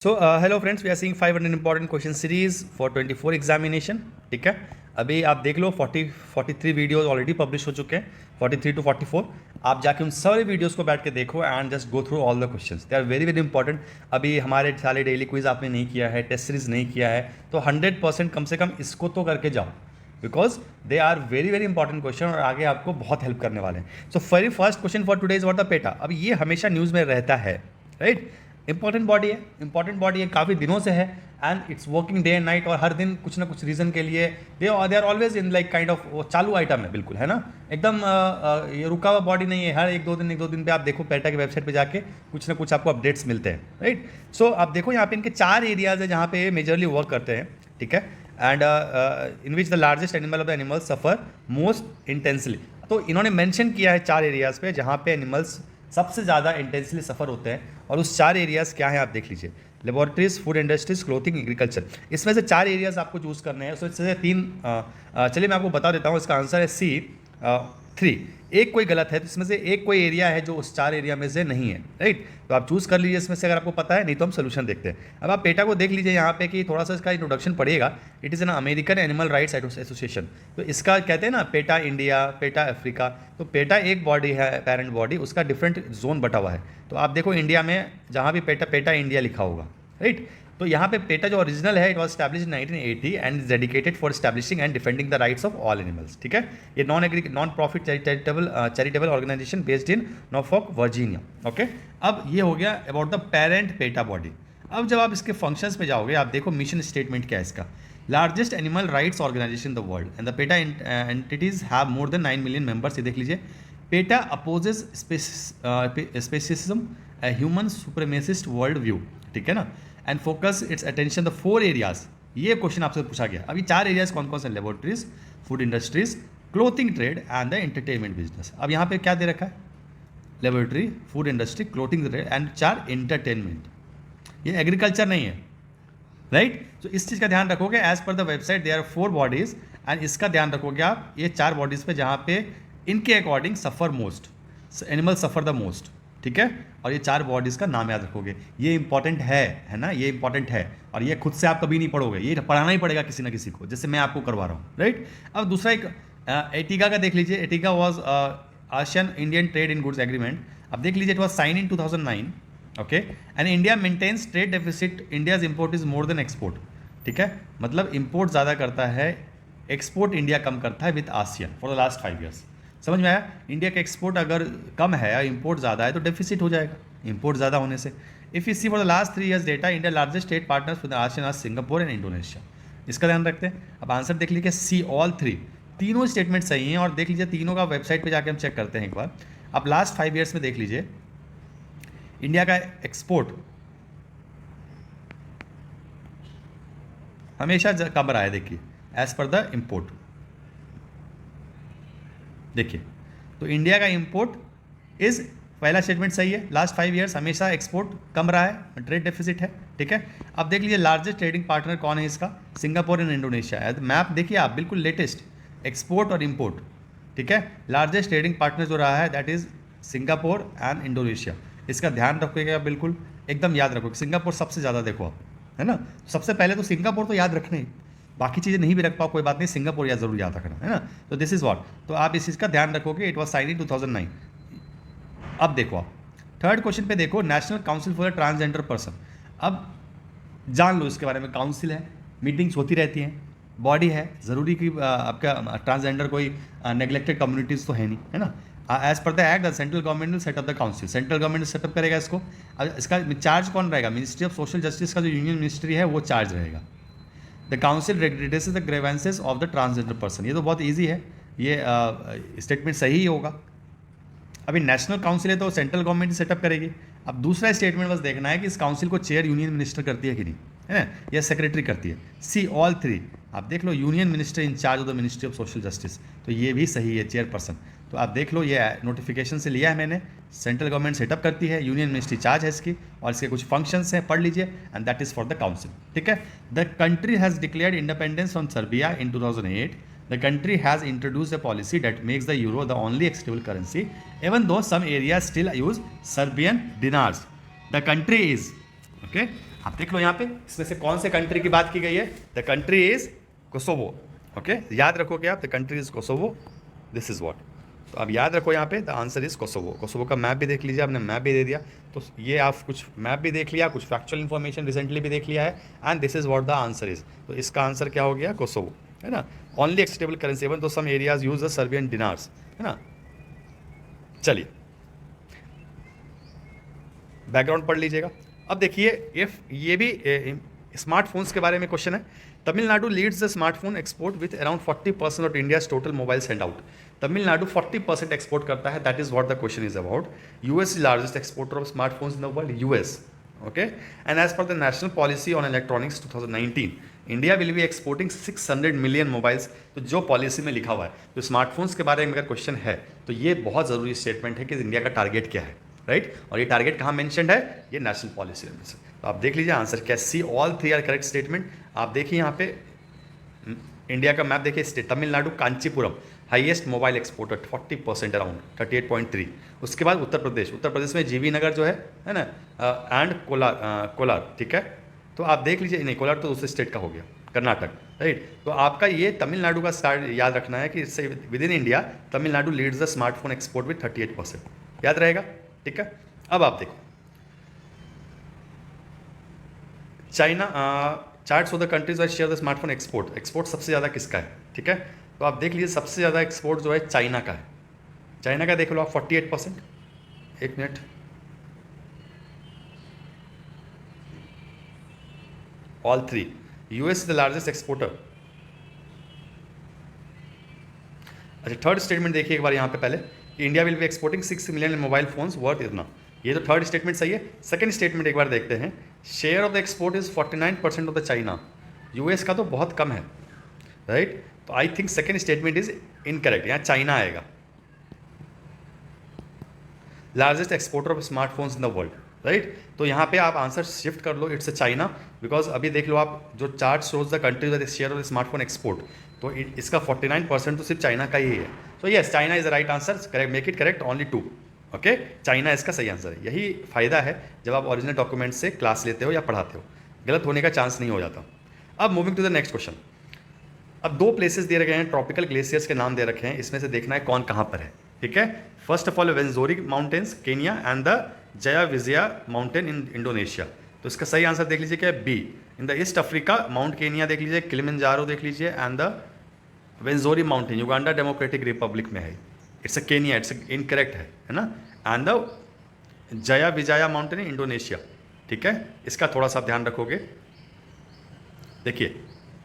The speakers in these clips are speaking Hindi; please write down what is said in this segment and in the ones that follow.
So hello friends, we are seeing 500 important question series for 24 examination. ठीक है, अभी आप देख लो 43 वीडियोस ऑलरेडी पब्लिश हो चुके हैं, 43 टू 44। आप जाके उन सारे वीडियोस को बैठ के देखो and just go through all the questions, they are very very important. अभी हमारे सारे डेली क्विज आपने नहीं किया है, टेस्ट सीरीज नहीं किया है, तो 100% कम से कम इसको तो करके जाओ, because they are very very important question और आगे आपको बहुत हेल्प करने वाले हैं। So very first question for today is what the PETA. अब ये हमेशा न्यूज़ में रहता है, राइट? इंपॉर्टेंट बॉडी है, काफ़ी दिनों से है and it's working day and night, और हर दिन कुछ ना कुछ रीज़न के लिए they are always in like kind of वो चालू आइटम है, बिल्कुल, है ना? एकदम ये रुका हुआ बॉडी नहीं है। हर एक दो दिन पे आप देखो पेटा की वेबसाइट पे जाके कुछ ना कुछ आपको अपडेट्स मिलते हैं, राइट? सो आप देखो यहाँ पे इनके 4 एरियाज है जहाँ पे मेजरली वर्क करते हैं, ठीक है? And in which the largest animal of the animal suffer most intensely. तो इन्होंने मेंशन किया है 4 एरियाज पे जहाँ पे एनिमल्स सबसे ज़्यादा इंटेंसली सफ़र होते हैं, और उस 4 एरियाज़ क्या हैं आप देख लीजिए। Laboratories, food industries, clothing, agriculture. इसमें से 4 एरियाज़ आपको चूज़ करने हैं। उसमें से 3 चलिए मैं आपको बता देता हूँ। इसका आंसर है सी 3। एक कोई गलत है, तो इसमें से एक कोई एरिया है जो उस 4 एरिया में से नहीं है, राइट? तो आप चूज़ कर लीजिए इसमें से अगर आपको पता है, नहीं तो हम सोल्यूशन देखते हैं। अब आप पेटा को देख लीजिए यहाँ पे कि थोड़ा सा इसका इंट्रोडक्शन पड़ेगा। It is an American animal rights association. तो इसका कहते हैं ना पेटा इंडिया, पेटा अफ्रीका। तो पेटा एक बॉडी है, पेरेंट बॉडी, उसका डिफरेंट जोन बटा हुआ है। तो आप देखो इंडिया में जहाँ भी पेटा पेटा इंडिया लिखा होगा, राइट? तो यहाँ पे पेटा जो ओरिजिनल है, it was establish 1980 and is dedicated for establishing and defending the rights of all animals. ठीक है, ये non profit charitable organisation based in Norfolk, Virginia. Okay, अब ये हो गया about the parent PETA body. अब जब आप इसके फंक्शंस पे जाओगे, आप देखो मिशन स्टेटमेंट क्या है इसका। Largest animal rights organisation in the world and the PETA entities have more than 9 million members. ये देख लीजिए, PETA opposes speciesism, human supremacist world view, ठीक है ना, and focus its attention the 4 areas. ये क्वेश्चन आपसे पूछा गया। अभी 4 एरियाज कौन कौन से? Laboratories, food industries, clothing trade and the entertainment business. अब यहाँ पे क्या दे रखा है? Laboratory, food industry, clothing trade and 4 entertainment. ये एग्रीकल्चर नहीं है, राइट? तो इस चीज़ का ध्यान रखोगे। As per the website there are 4 bodies एंड इसका ध्यान रखोगे आप, ये 4 बॉडीज पे जहाँ पे इनके according suffer most, animal suffer the most, ठीक है? और ये 4 बॉडीज़ का नाम याद रखोगे। ये इंपॉर्टेंट है ना? ये इंपॉर्टेंट है, और ये खुद से आप कभी नहीं पढ़ोगे, ये पढ़ाना ही पड़ेगा किसी ना किसी को, जैसे मैं आपको करवा रहा हूँ, राइट? अब दूसरा एक एटिगा का देख लीजिए। AITIGA was ASEAN Indian trade in goods agreement. अब देख लीजिए, it was sign in 2009। Okay, and India maintains trade deficit, India's import is more than export. ठीक है, मतलब इम्पोर्ट ज़्यादा करता है, एक्सपोर्ट इंडिया कम करता है with ASEAN for the last 5 years. समझ में आया? इंडिया का एक्सपोर्ट अगर कम है और इंपोर्ट ज़्यादा है तो डेफिसिट हो जाएगा, इंपोर्ट ज़्यादा होने से। If you see for the last 3 years data, India largest trade partners with ASEAN are Singapore and Indonesia. इसका ध्यान रखते हैं। अब आंसर देख लीजिए, सी ऑल 3, तीनों स्टेटमेंट सही हैं। और देख लीजिए तीनों का वेबसाइट पे जाके हम चेक करते हैं एक बार। अब लास्ट 5 ईयर्स में देख लीजिए, इंडिया का एक्सपोर्ट हमेशा कम रहा है, देखिए, एज पर द इम्पोर्ट। देखिए, तो इंडिया का इंपोर्ट इज, पहला स्टेटमेंट सही है। लास्ट 5 ईयर्स हमेशा एक्सपोर्ट कम रहा है, ट्रेड डेफिसिट है, ठीक है? अब देख लीजिए लार्जेस्ट ट्रेडिंग पार्टनर कौन है इसका? Singapore and Indonesia. मैप देखिए आप, बिल्कुल लेटेस्ट, एक्सपोर्ट और इंपोर्ट, ठीक है? लार्जेस्ट ट्रेडिंग पार्टनर जो रहा है that is Singapore and Indonesia. इसका ध्यान रखिएगा, बिल्कुल एकदम याद रखो। सिंगापुर सबसे ज़्यादा देखो आप, है ना? सबसे पहले तो सिंगापुर तो याद रखने, बाकी चीज़ें नहीं भी रख पाओ कोई बात नहीं, सिंगापुर या जरूर याद रखना, है ना? तो दिस इज व्हाट, तो आप इस चीज़ का ध्यान रखोगे। It was sign in 2009। अब देखो आप थर्ड क्वेश्चन पे देखो, national council for transgender person. अब जान लो इसके बारे में। काउंसिल है, मीटिंग्स होती रहती हैं, बॉडी है, ज़रूरी कि आपका ट्रांसजेंडर कोई नेग्लेक्टेड कम्युनिटीज़ तो है नहीं, है ना? As per the act the central government will set up the council. Central government set up करेगा इसको। अब इसका चार्ज कौन रहेगा? मिनिस्ट्री ऑफ सोशल जस्टिस का जो यूनियन मिनिस्ट्री है वो चार्ज रहेगा। The council regrets the grievances of the transgender person. ये तो बहुत ईजी है, ये स्टेटमेंट सही ही होगा। अभी नेशनल काउंसिल है तो सेंट्रल गवर्नमेंट सेटअप करेगी। अब दूसरा स्टेटमेंट बस देखना है कि इस काउंसिल को चेयर यूनियन मिनिस्टर करती है कि नहीं, है ना, या सेक्रेटरी करती है। सी ऑल 3, आप देख लो, union minister in charge of the ministry of social justice, तो ये भी सही है, चेयरपर्सन। तो आप देख लो, ये नोटिफिकेशन से लिया है मैंने। सेंट्रल गवर्नमेंट सेटअप करती है, यूनियन मिनिस्ट्री चार्ज है इसकी, और इसके कुछ फंक्शंस हैं, पढ़ लीजिए, and that is for the council, ठीक है? The country has declared independence from Serbia in 2008। The country has introduced a policy that makes the euro the only acceptable currency, even though some areas still use Serbian dinars. The country is, okay? आप देख लो यहाँ पे, इसमें से कौन से कंट्री की बात की गई है? The country is Kosovo. Okay, याद रखोगे आप, the country is Kosovo, this is what. तो अब याद रखो यहाँ पे the answer is Kosovo. Kosovo का मैप भी देख लीजिए, आपने मैप भी दे दिया, तो ये आप कुछ मैप भी देख लिया, कुछ फैक्चुअल इन्फॉर्मेशन रिसेंटली भी देख लिया है, and this is what the answer is. तो इसका आंसर क्या हो गया? कोसोवो, है ना। Only acceptable currency even though some areas use the Serbian dinars, है ना। चलिए बैकग्राउंड पढ़ लीजिएगा। अब देखिए, इफ ये भी स्मार्टफोन्स के बारे में क्वेश्चन है। Tamil Nadu leads the smartphone export with around 40% of India's total mobile send out. Tamil Nadu 40% export करता है, that is what the question is about. US is largest exporter of smartphones in the world, US. Okay, and as per the national policy on electronics 2019 India will be exporting 600 million mobiles. तो जो पॉलिसी में लिखा हुआ है, तो स्मार्टफोन्स के बारे में अगर क्वेश्चन है तो ये बहुत ज़रूरी स्टेटमेंट है कि इंडिया का टारगेट क्या है, राइट। और ये टारगेट कहाँ मेंशन्ड है? ये नेशनल पॉलिसी में से। तो आप देख लीजिए आंसर क्या, see all three are correct statement. आप देखिए यहाँ पे इंडिया का मैप देखिए, state Tamil Nadu Kanchipuram highest mobile exporter 40% around 38.3। उसके बाद उत्तर प्रदेश में जीवी नगर जो है ना, एंड कोलार, ठीक है। तो आप देख लीजिए, नहीं कोलार तो दूसरे स्टेट का हो गया, कर्नाटक, राइट। तो आपका ये तमिलनाडु का स्टार्ट याद रखना है कि इससे with in India Tamil Nadu leads the smartphone export with 38%, याद रहेगा, ठीक है। अब आप देखो China, charts of the countries that share the smartphone export सबसे ज़्यादा किसका है, ठीक है। तो आप देख लीजिए सबसे ज़्यादा एक्सपोर्ट जो है चाइना का है। चाइना का देख लो आप 48%। एक minute, all three. US is the largest exporter. अच्छा, थर्ड स्टेटमेंट देखिए एक बार यहाँ पे पहले कि India will be exporting 6 million mobile phones worth इतना। ये तो थर्ड स्टेटमेंट सही है। सेकंड स्टेटमेंट एक बार देखते हैं, share of the export is 49% of the China. US का तो बहुत कम है, राइट। तो I think second statement is incorrect, यहाँ चाइना आएगा। Largest exporter of smartphones in the world, right. तो यहाँ पे आप आंसर शिफ्ट कर लो, इट्स अ चाइना, बिकॉज अभी देख लो आप, जो chart shows the countries with share of smartphone export, तो इसका 49% तो सिर्फ चाइना का ही है। तो yes, China is the right answer, correct, make it correct only 2। Okay, China इसका सही आंसर है। यही फायदा है जब आप ओरिजिनल डॉक्यूमेंट से क्लास लेते हो या पढ़ाते हो, गलत होने का चांस नहीं हो जाता। अब moving to the next question. अब दो प्लेसेस दे रखे हैं, ट्रॉपिकल ग्लेशियर्स के नाम दे रखे हैं, इसमें से देखना है कौन कहाँ पर है, ठीक है। First of all Rwenzori mountains Kenya and the Jaya Wijaya mountain in Indonesia. तो इसका सही आंसर देख लीजिए क्या है, B. In the East Africa Mount Kenya देख लीजिए, किलिमंजारो देख लीजिए, and the Rwenzori mountain Uganda Democratic Republic में है। It's a Kenya, it's incorrect है ना। And the Jaya Wijaya mountain in Indonesia, ठीक है। इसका थोड़ा सा ध्यान रखोगे। देखिए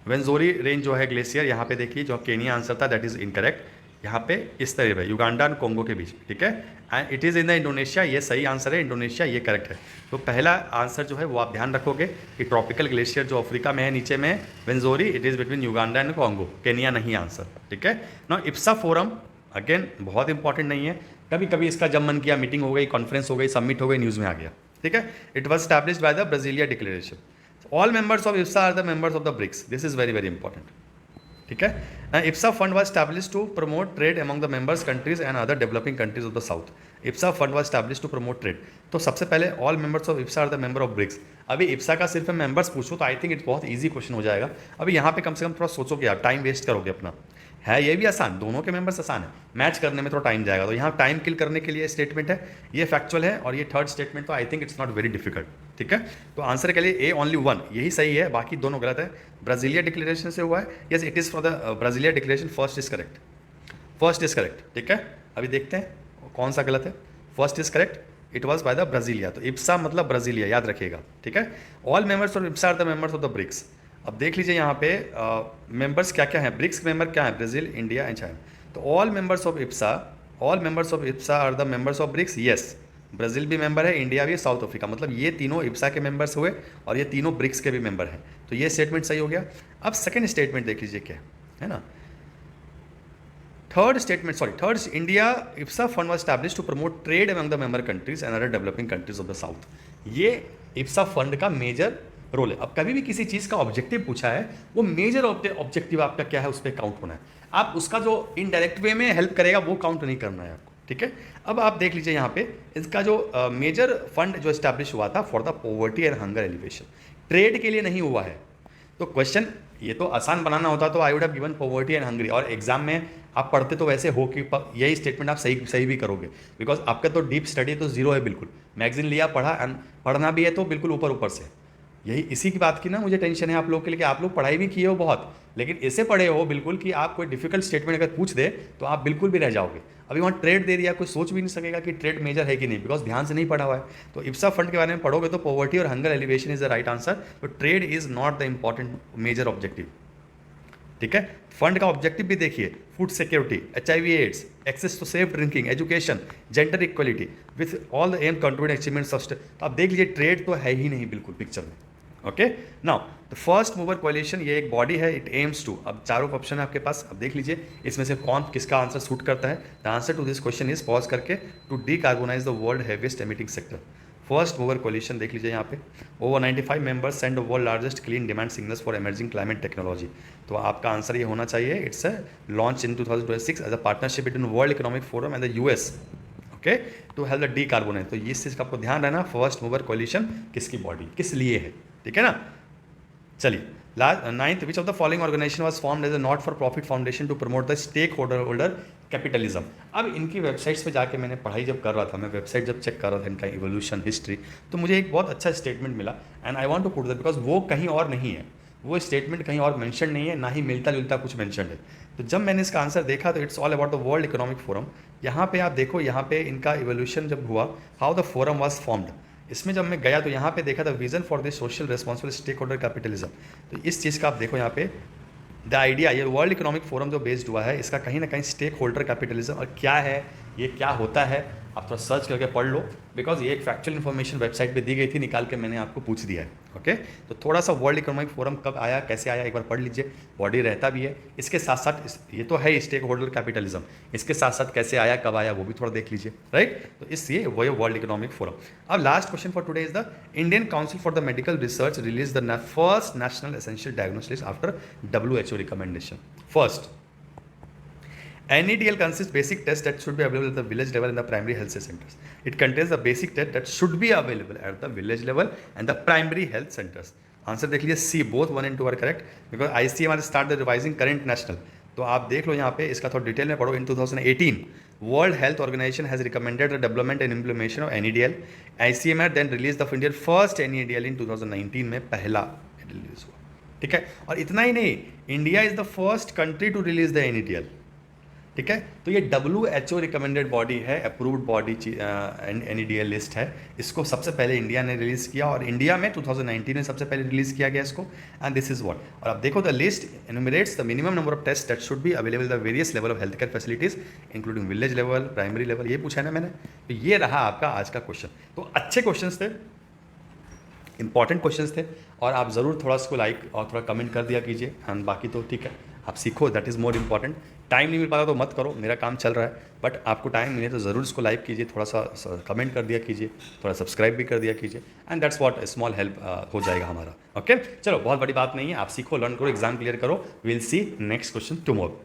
वेंजोरी रेंज जो है ग्लेशियर, यहाँ पे देखिए जो केनिया आंसर था दैट इज इनकरेक्ट। यहाँ पे इस तरह है युगांडा एंड कोंगो के बीच, ठीक है। And it is in the Indonesia, ये सही आंसर है, इंडोनेशिया ये करेक्ट है। तो पहला आंसर जो है वो आप ध्यान रखोगे कि ट्रॉपिकल ग्लेशियर जो अफ्रीका में है नीचे में Rwenzori, it is between Uganda and Congo, Kenya नहीं आंसर, ठीक है ना। इप्सा फोरम अगेन बहुत इंपॉर्टेंट नहीं है, कभी कभी इसका जब मन किया मीटिंग हो गई, कॉन्फ्रेंस हो गई, सबमिट हो गई, न्यूज़ में आ गया, ठीक है। It was established by the Brasilia declaration. All members of IBSA are the members of the BRICS, this is very very important, ठीक है। IBSA fund was established to promote trade among the members countries and other developing countries of the south. IBSA fund was established to promote trade. तो सबसे पहले all members of IBSA are the member of BRICS. अभी इप्सा का सिर्फ मेंबर्स पूछो तो आई थिंक इट बहुत ईजी क्वेश्चन हो जाएगा। अभी यहाँ पे कम से कम थोड़ा सोचोगे आप, टाइम वेस्ट करोगे अपना, है ये भी आसान, दोनों के मेंबर्स आसान है, मैच करने में थोड़ा टाइम जाएगा। तो यहाँ टाइम किल करने के लिए स्टेटमेंट है, ये फैक्चुअल है, और ये थर्ड स्टेटमेंट तो I think it's not very difficult, ठीक है। तो आंसर के लिए ए ओनली 1 यही सही है, बाकी दोनों गलत है। ब्राजीलिया डिक्लेरेशन से हुआ है, yes it is for the Brasilia declaration, first is correct, first is correct, ठीक है। अभी देखते हैं कौन सा गलत है। First is correct, it was by the Brasilia, तो इप्सा मतलब ब्राजीलिया, याद रखिएगा, ठीक है। All members of IBSA are the members of the BRICS. अब देख लीजिए यहाँ पे मेंबर्स क्या क्या हैं, ब्रिक्स मेंबर क्या है, ब्राज़ील, इंडिया एंड चाइना। तो all members of IBSA are the members of BRICS, yes Brazil भी मेंबर है, इंडिया भी, साउथ अफ्रीका, मतलब ये तीनों इप्सा के मेंबर्स हुए और ये तीनों ब्रिक्स के भी मेंबर हैं। तो ये स्टेटमेंट सही हो गया। अब सेकेंड स्टेटमेंट देख लीजिए क्या है ना। Third India IBSA fund was established to promote trade among the member countries and other developing countries of the south. ये इप्सा फंड का मेजर रोल है। अब कभी भी किसी चीज़ का ऑब्जेक्टिव पूछा है, वो मेजर ऑब्जेक्टिव आपका क्या है उस पर काउंट होना है। आप उसका जो इनडायरेक्ट वे में हेल्प करेगा वो काउंट नहीं करना है आपको, ठीक है। अब आप देख लीजिए यहाँ पे इसका जो मेजर फंड जो एस्टैब्लिश हुआ था for the poverty and hunger elevation, trade के लिए नहीं हुआ है। तो क्वेश्चन ये तो आसान बनाना होता तो I would have given poverty and Hungary, और एग्जाम में आप पढ़ते तो वैसे हो कि यही स्टेटमेंट आप सही भी करोगे, बिकॉज आपका तो डीप स्टडी तो जीरो है बिल्कुल। मैगजीन लिया, पढ़ा, एंड पढ़ना भी है तो बिल्कुल ऊपर ऊपर से। यही इसी की बात की ना मुझे टेंशन है आप लोग के लिए कि आप लोग पढ़ाई भी किए हो बहुत, लेकिन ऐसे पढ़े हो बिल्कुल कि आप कोई डिफिकल्ट स्टेटमेंट अगर पूछ दे तो आप बिल्कुल भी रह जाओगे। अभी वहाँ ट्रेड दे दिया, कोई सोच भी नहीं सकेगा कि ट्रेड मेजर है कि नहीं, बिकॉज ध्यान से नहीं पढ़ा हुआ है। तो इप्सा फंड के बारे में पढ़ोगे तो पॉवर्टी और hunger alleviation is the right answer. तो trade is not the important major objective, ठीक है। फंड का ऑब्जेक्टिव भी देखिए, food security, HIV AIDS, access to safe drinking, education, gender equality with all the M contribute achievements of. तो आप देख लीजिए ट्रेड तो है ही नहीं बिल्कुल पिक्चर में। Okay, now the first mover coalition, ये एक बॉडी है, इट एम्स टू। अब चारों ऑप्शन है आपके पास, अब देख लीजिए इसमें से कौन किसका आंसर सूट करता है। The answer to this question is, pause करके, to decarbonise the world heaviest emitting sector. First mover coalition देख लीजिए यहाँ पे, over 95 members send the world largest clean demand signals for emerging climate technology. तो आपका आंसर ये होना चाहिए, it's a launch in 2026 as a partnership between World economic Forum and the US, okay, to help the decarbonise. तो इस चीज़ का आपको ध्यान रहना, फर्स्ट मूवर कोalition किसकी बॉडी, किस लिए है, ठीक है ना। चलिए, ninth, which of the following organisation was formed as a not for profit foundation to promote the stakeholder capitalism. अब इनकी वेबसाइट्स पे जाके मैंने पढ़ाई जब कर रहा था, मैं वेबसाइट जब चेक कर रहा था इनका इवोल्यूशन हिस्ट्री, तो मुझे एक बहुत अच्छा स्टेटमेंट मिला, and I want to put that because वो कहीं और नहीं है, वो स्टेटमेंट कहीं और मेंशन नहीं है, ना ही मिलता जुलता कुछ मेंशन है। तो जब मैंने इसका आंसर देखा तो it's all about the world economic forum. यहाँ पे आप देखो, यहाँ पे इनका इवोल्यूशन जब हुआ, how the forum was formed, इसमें जब मैं गया तो यहाँ पे देखा था vision for the social responsible stakeholder capitalism. तो इस चीज़ का आप देखो यहाँ पे द आइडिया, ये वर्ल्ड इकोनॉमिक फोरम जो बेस्ड हुआ है, इसका कहीं ना कहीं स्टेक होल्डर कैपिटलिज्म और क्या है, ये क्या होता है, आप थोड़ा सर्च करके पढ़ लो, बिकॉज ये एक फैक्चुअल इन्फॉर्मेशन वेबसाइट पे दी गई थी, निकाल के मैंने आपको पूछ दिया है। ओके, तो थोड़ा सा वर्ल्ड इकोनॉमिक फोरम कब आया, कैसे आया, एक बार पढ़ लीजिए, बॉडी रहता भी है। इसके साथ साथ ये तो है स्टेक होल्डर कैपिटलिज्म, इसके साथ साथ कैसे आया, कब आया, वो भी थोड़ा देख लीजिए, राइट। तो इसलिए वो वर्ल्ड इकोनॉमिक फोरम। अब last question for today is the Indian council for the medical research release the first national essential diagnostics after WHO recommendation. First, NEDL consists basic tests that should be available at the village level and the primary health centers. It contains the basic test that should be available at the village level and the primary health centers. Answer देख लीजिए C, both 1 and 2 are correct because ICMR start the revising current national. तो आप देख लो यहाँ पे, इसका थोड़ा डिटेल में पढ़ो। इन 2018 World Health Organization has recommended the development and implementation of NEDL. ICMR then released the Indian first NEDL in 2019 में पहला रिलीज हुआ, ठीक है। और इतना ही नहीं, India is the first country to release the NEDL, ठीक है। तो ये WHO रिकमेंडेड बॉडी है, अप्रूव्ड बॉडी NEDL लिस्ट है। इसको सबसे पहले इंडिया ने रिलीज़ किया और इंडिया में 2019 में सबसे पहले रिलीज़ किया गया इसको, एंड दिस इज व्हाट। और आप देखो the list enumerates the minimum number of test that should be available the various level of health care facilities including village level, primary level, ये पूछा है ना मैंने। तो ये रहा आपका आज का क्वेश्चन। तो अच्छे क्वेश्चन थे, इंपॉर्टेंट क्वेश्चन थे, और आप ज़रूर थोड़ा इसको लाइक और थोड़ा कमेंट कर दिया कीजिए, एंड बाकी तो ठीक है, आप सीखो, that is more important. Time नहीं मिल पाता तो मत करो, मेरा काम चल रहा है, बट आपको टाइम मिले तो ज़रूर इसको लाइक कीजिए, थोड़ा सा कमेंट कर दिया कीजिए, थोड़ा सब्सक्राइब भी कर दिया कीजिए, and that's what small help हो जाएगा हमारा। ओके, चलो बहुत बड़ी बात नहीं है, आप सीखो, लर्न करो, एग्जाम क्लियर करो। Will see next question tomorrow.